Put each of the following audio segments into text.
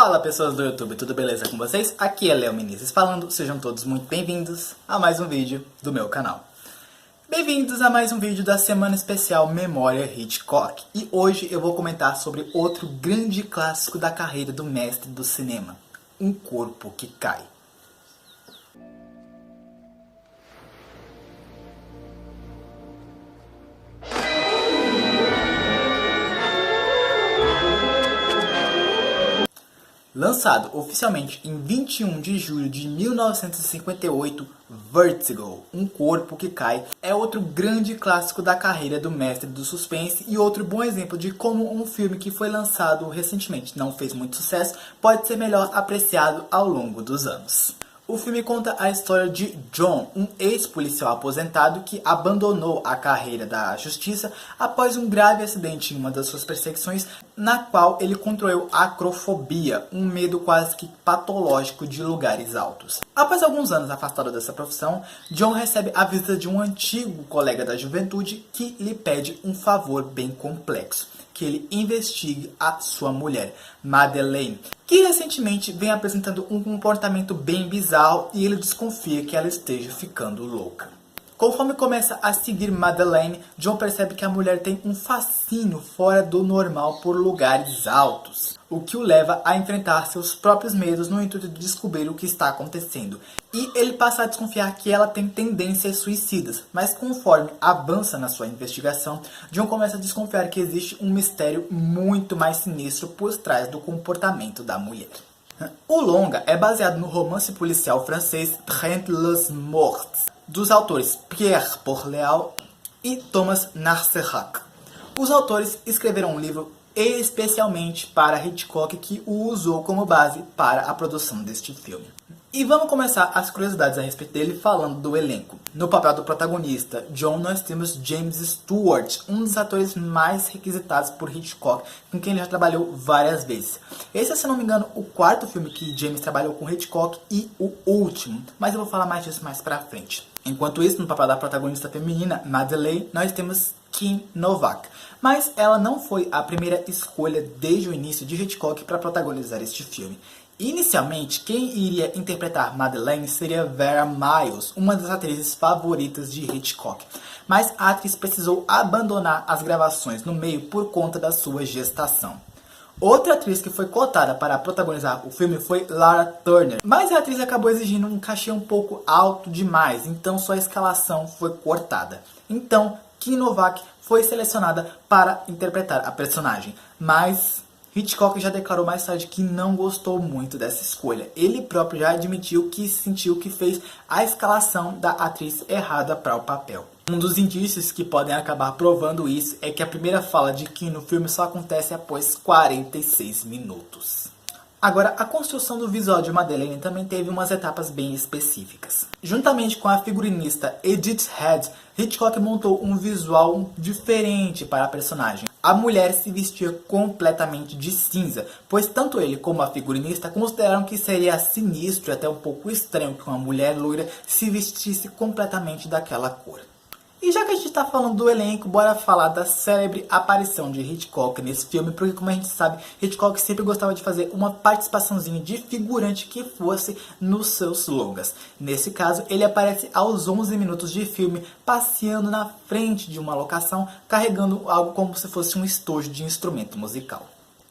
Fala pessoas do YouTube, tudo beleza com vocês? Aqui é Léo Menezes falando, sejam todos muito bem-vindos a mais um vídeo do meu canal. Bem-vindos a mais um vídeo da semana especial Memória Hitchcock. E hoje eu vou comentar sobre outro grande clássico da carreira do mestre do cinema, Um Corpo que Cai. Lançado oficialmente em 21 de julho de 1958, Vertigo, Um Corpo que Cai, é outro grande clássico da carreira do mestre do suspense e outro bom exemplo de como um filme que foi lançado recentemente não fez muito sucesso pode ser melhor apreciado ao longo dos anos. O filme conta a história de John, um ex-policial aposentado que abandonou a carreira da justiça após um grave acidente em uma das suas perseguições, na qual ele contraiu acrofobia, um medo quase que patológico de lugares altos. Após alguns anos afastado dessa profissão, John recebe a visita de um antigo colega da juventude que lhe pede um favor bem complexo: que ele investigue a sua mulher, Madeleine, que recentemente vem apresentando um comportamento bem bizarro e ele desconfia que ela esteja ficando louca. Conforme começa a seguir Madeleine, John percebe que a mulher tem um fascínio fora do normal por lugares altos, o que o leva a enfrentar seus próprios medos no intuito de descobrir o que está acontecendo. E ele passa a desconfiar que ela tem tendências suicidas, mas conforme avança na sua investigação, John começa a desconfiar que existe um mistério muito mais sinistro por trás do comportamento da mulher. O longa é baseado no romance policial francês Trente les Morts, dos autores Pierre Bourleau e Thomas Narcejac. Os autores escreveram um livro especialmente para Hitchcock, que o usou como base para a produção deste filme. E vamos começar as curiosidades a respeito dele falando do elenco. No papel do protagonista, John, nós temos James Stewart, um dos atores mais requisitados por Hitchcock, com quem ele já trabalhou várias vezes. Esse é, se não me engano, o quarto filme que James trabalhou com Hitchcock e o último, mas eu vou falar mais disso mais pra frente. Enquanto isso, no papel da protagonista feminina, Madeleine, nós temos Kim Novak. Mas ela não foi a primeira escolha desde o início de Hitchcock para protagonizar este filme. Inicialmente, quem iria interpretar Madeleine seria Vera Miles, uma das atrizes favoritas de Hitchcock. Mas a atriz precisou abandonar as gravações no meio por conta da sua gestação. Outra atriz que foi cotada para protagonizar o filme foi Lara Turner, mas a atriz acabou exigindo um cachê um pouco alto demais, então sua escalação foi cortada. Então, Kim Novak foi selecionada para interpretar a personagem, mas Hitchcock já declarou mais tarde que não gostou muito dessa escolha. Ele próprio já admitiu que sentiu que fez a escalação da atriz errada para o papel. Um dos indícios que podem acabar provando isso é que a primeira fala de Kim no filme só acontece após 46 minutos. Agora, a construção do visual de Madeleine também teve umas etapas bem específicas. Juntamente com a figurinista Edith Head, Hitchcock montou um visual diferente para a personagem. A mulher se vestia completamente de cinza, pois tanto ele como a figurinista consideraram que seria sinistro e até um pouco estranho que uma mulher loira se vestisse completamente daquela cor. E já que a gente está falando do elenco, bora falar da célebre aparição de Hitchcock nesse filme, porque como a gente sabe, Hitchcock sempre gostava de fazer uma participaçãozinha de figurante que fosse nos seus longas. Nesse caso, ele aparece aos 11 minutos de filme, passeando na frente de uma locação, carregando algo como se fosse um estojo de instrumento musical.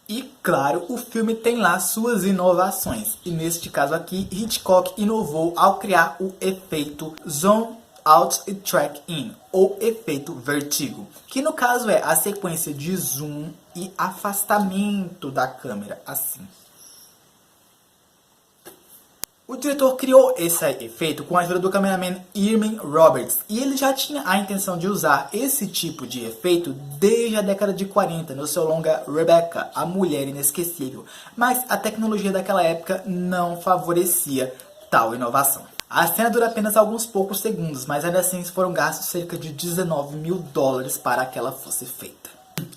E claro, o filme tem lá suas inovações, e neste caso aqui, Hitchcock inovou ao criar o efeito Zoom Out e Track In, ou efeito vertigo, que no caso é a sequência de zoom e afastamento da câmera, assim. O diretor criou esse efeito com a ajuda do cameraman Irving Roberts, e ele já tinha a intenção de usar esse tipo de efeito desde a década de 40, no seu longa Rebecca, a Mulher Inesquecível, mas a tecnologia daquela época não favorecia tal inovação. A cena dura apenas alguns poucos segundos, mas ainda assim foram gastos cerca de $19 mil para que ela fosse feita.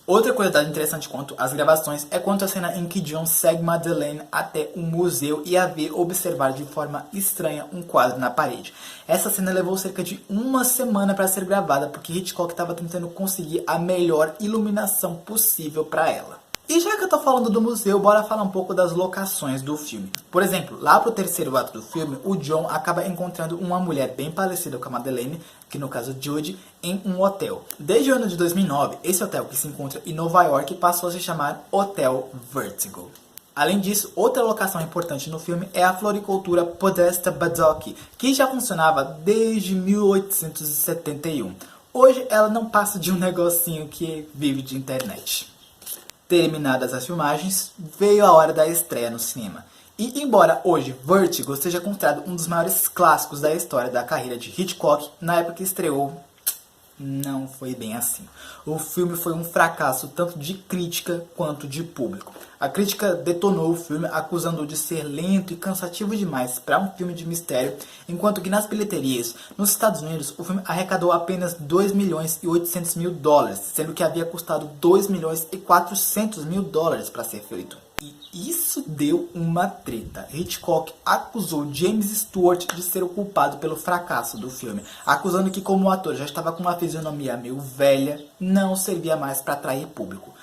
Outra curiosidade interessante quanto às gravações é quanto à cena em que John segue Madeleine até um museu e a vê observar de forma estranha um quadro na parede. Essa cena levou cerca de uma semana para ser gravada porque Hitchcock estava tentando conseguir a melhor iluminação possível para ela. E já que eu tô falando do museu, bora falar um pouco das locações do filme. Por exemplo, lá pro terceiro ato do filme, o John acaba encontrando uma mulher bem parecida com a Madeleine, que no caso Judy, em um hotel. Desde o ano de 2009, esse hotel que se encontra em Nova York passou a se chamar Hotel Vertigo. Além disso, outra locação importante no filme é a floricultura Podesta Badock, que já funcionava desde 1871. Hoje ela não passa de um negocinho que vive de internet. Terminadas as filmagens, veio a hora da estreia no cinema. E embora hoje Vertigo seja considerado um dos maiores clássicos da história da carreira de Hitchcock, na época que estreou, não foi bem assim. O filme foi um fracasso tanto de crítica quanto de público. A crítica detonou o filme, acusando-o de ser lento e cansativo demais para um filme de mistério, enquanto que nas bilheterias, nos Estados Unidos, o filme arrecadou apenas 2 milhões e 800 mil dólares, sendo que havia custado 2 milhões e 400 mil dólares para ser feito. E isso deu uma treta. Hitchcock acusou James Stewart de ser o culpado pelo fracasso do filme, acusando que como o ator já estava com uma fisionomia meio velha, não servia mais para atrair público.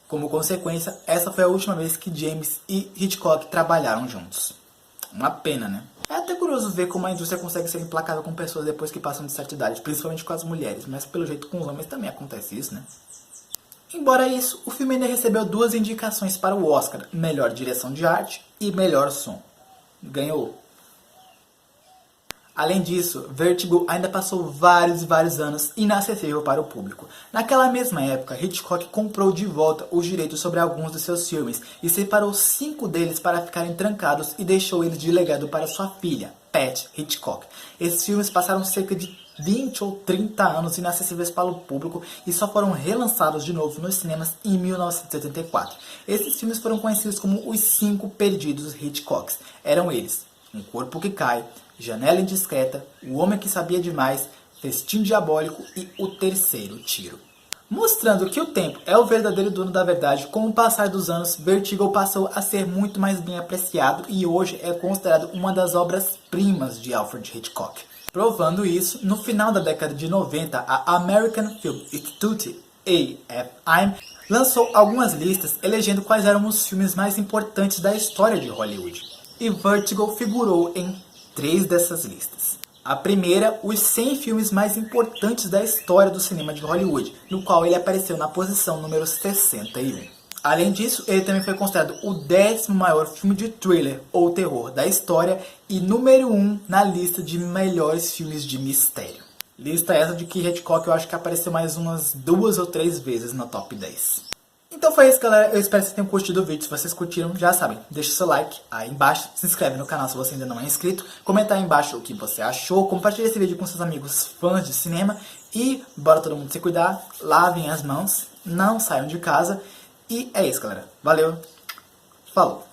Como consequência, essa foi a última vez que James e Hitchcock trabalharam juntos. Uma pena, né? É até curioso ver como a indústria consegue ser implacável com pessoas depois que passam de certa idade, principalmente com as mulheres, mas pelo jeito com os homens também acontece isso, né? Embora isso, o filme ainda recebeu 2 indicações para o Oscar, melhor direção de arte e melhor som. Ganhou. Além disso, Vertigo ainda passou vários e vários anos inacessível para o público. Naquela mesma época, Hitchcock comprou de volta os direitos sobre alguns de seus filmes e separou 5 deles para ficarem trancados e deixou eles de legado para sua filha, Pat Hitchcock. Esses filmes passaram cerca de 20 ou 30 anos inacessíveis para o público e só foram relançados de novo nos cinemas em 1974. Esses filmes foram conhecidos como os 5 perdidos Hitchcocks. Eram eles: Um Corpo que Cai, Janela Indiscreta, O Homem que Sabia Demais, Festim Diabólico e O Terceiro Tiro. Mostrando que o tempo é o verdadeiro dono da verdade, com o passar dos anos, Vertigo passou a ser muito mais bem apreciado e hoje é considerado uma das obras-primas de Alfred Hitchcock. Provando isso, no final da década de 90, a American Film Institute, AFI, lançou algumas listas elegendo quais eram os filmes mais importantes da história de Hollywood. E Vertigo figurou em 3 dessas listas. A primeira, os 100 filmes mais importantes da história do cinema de Hollywood, no qual ele apareceu na posição número 61. Além disso, ele também foi considerado o 10º maior filme de thriller ou terror da história e número 1 na lista de melhores filmes de mistério. Lista essa de que Hitchcock eu acho que apareceu mais umas 2 ou 3 vezes no top 10. Então foi isso, galera. Eu espero que vocês tenham curtido o vídeo. Se vocês curtiram, já sabem, deixa seu like aí embaixo, se inscreve no canal se você ainda não é inscrito, comenta aí embaixo o que você achou, compartilha esse vídeo com seus amigos fãs de cinema e bora todo mundo se cuidar, lavem as mãos, não saiam de casa e é isso, galera. Valeu, falou!